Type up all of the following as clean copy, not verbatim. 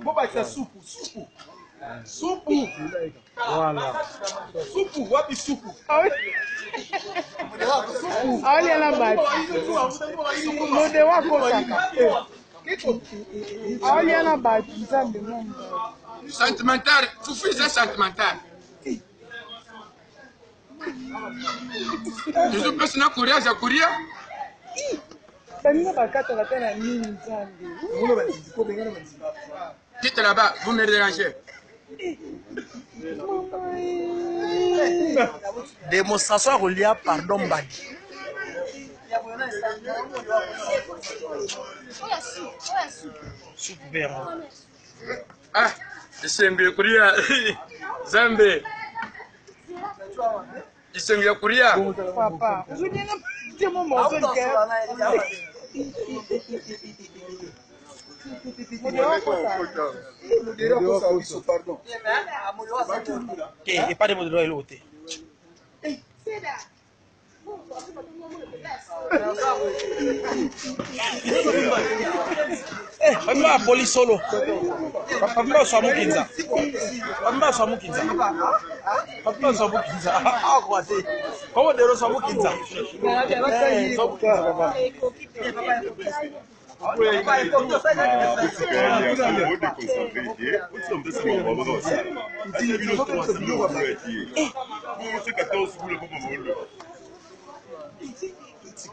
Bon, bah, c'est soupe. Soupe. Voilà. Soupe, wapi soupe. Ah oui. Ah oui, la base. Mode wako saka. Ah oui, la base. Sentimental, Fufu c'est sentimental. Je suis personne à courir, j'ai courir. Quitte là-bas, vous me dérangez. Démonstration à Rolia, pardon, Badi. Super. Ah, je courir. Zambe. Je courir. Papa, je viens de mon morceau de cœur. Et pas de modèle à l'autre. Papa police solo. Papa so mukinza. Papa so mukinza. Papa so mukinza. Ah quoi c'est? Comment de so mukinza?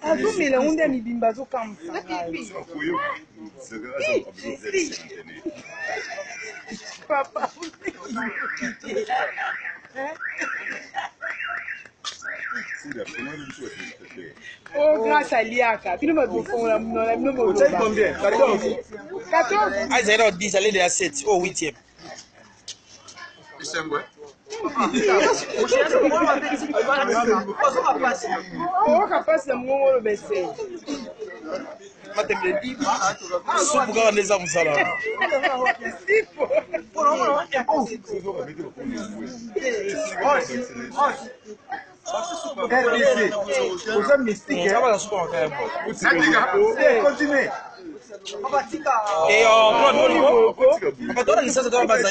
Azumile unde ni bimba zo kamsa. Papa. Oh, grâce à Liaka. Puis nous me bouffons la nous Vous savez combien? 14. 14. Ah, 0,10, allez de la 7 au 8e. Oh, capaz de mon baiser. Soupe quand les hommes ça là. Vous êtes mystique. Ça va la soupe en quand même. Continuez. Et on va donner ça de la base.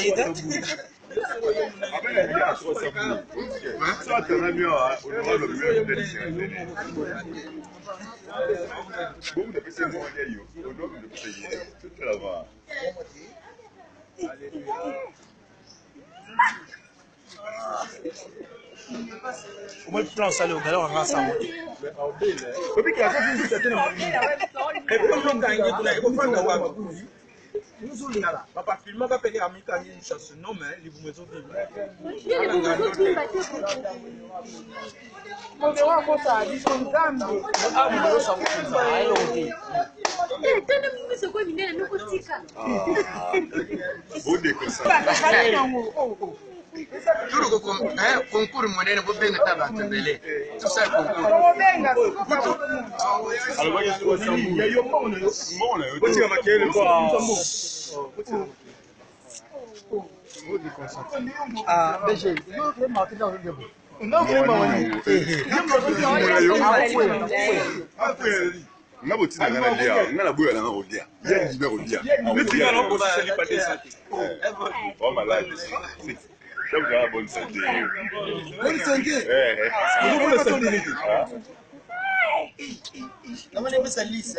Comment tu peux en saler au galère en race à papa filma ba pele amika ni chasse non mais les boumezo Mode wako sa di sonzambe. ah mo so ko ai lo ti tena mimi sio kwa minene nuko tika Bode ko sa. Turu ko concours monene bo benga taba tembele. Tout ça concours. Como venga. Alors voyez ce ça il y a yo mon là. Ko tika makele ko. ah BG yo ke marqué dans le début Non, nga botina nga na lia nga na boya na rodia ya dibe rodia Metinga no ko sa lipa de santé. oh malade donc la bonne santé bonne santé on bonne santé Comment on ça lisse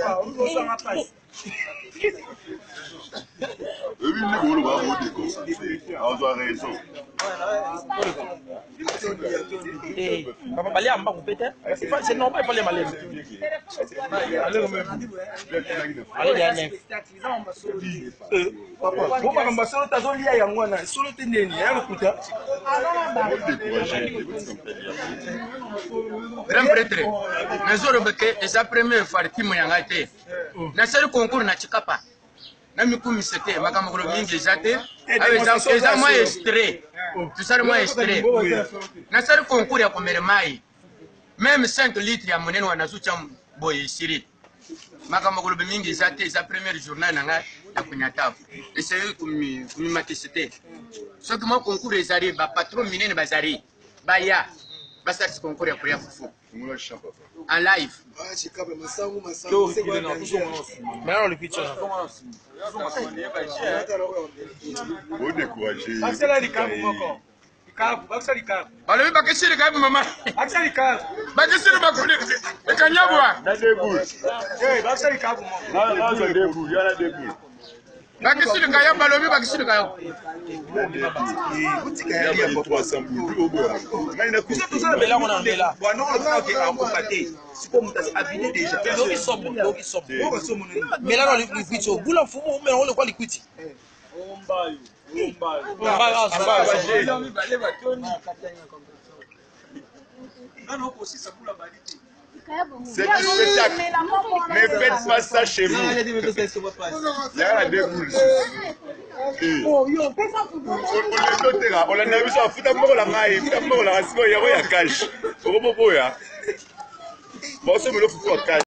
oui nous on va voter comme ça on a raison eh papa balé amba ko peut-être c'est normal pas les malais allez ya nef papa bon ba mbasolo tazo lia ya ngwana solo teneni ya lokuta Grand prêtre, nazoro beke esa première fois timu yanga te. Na seri concours na chikapa. Na mikumi sete makamukolo mingi jate. Eza moi extrait. Tu sais moi extrait. Na seri concours ya komere mai. Même 5 litres ya monene wana zucha boy siri. Makamukolo mingi jate eza première journée nanga ya kunyatafu. Essayer kumi matisete. Soki mo concours ezari ba patron minene bazari. Baya. Basa concours ya kuria fufu. En live. Maintenant, le pitch. Vous découragez. Balobi bakesili kabu mama. Bakesili bakuli. Ekanyabwa. Il y a des boules. Là, il y a des boules. Il y a des boules. Bakesili kaya balobi bakesili kaya. Il y a 300 boules. Mais là, on en est là. Mais là, on le pitch. Au bout, on le voit liquide. C'est du spectacle. Ne faites pas ça chez vous. Il y a des boules. On a vu ça. Fouta moko la maille. Fouta moko la racine. Il y a cash. Bon, c'est me le foutu en cash.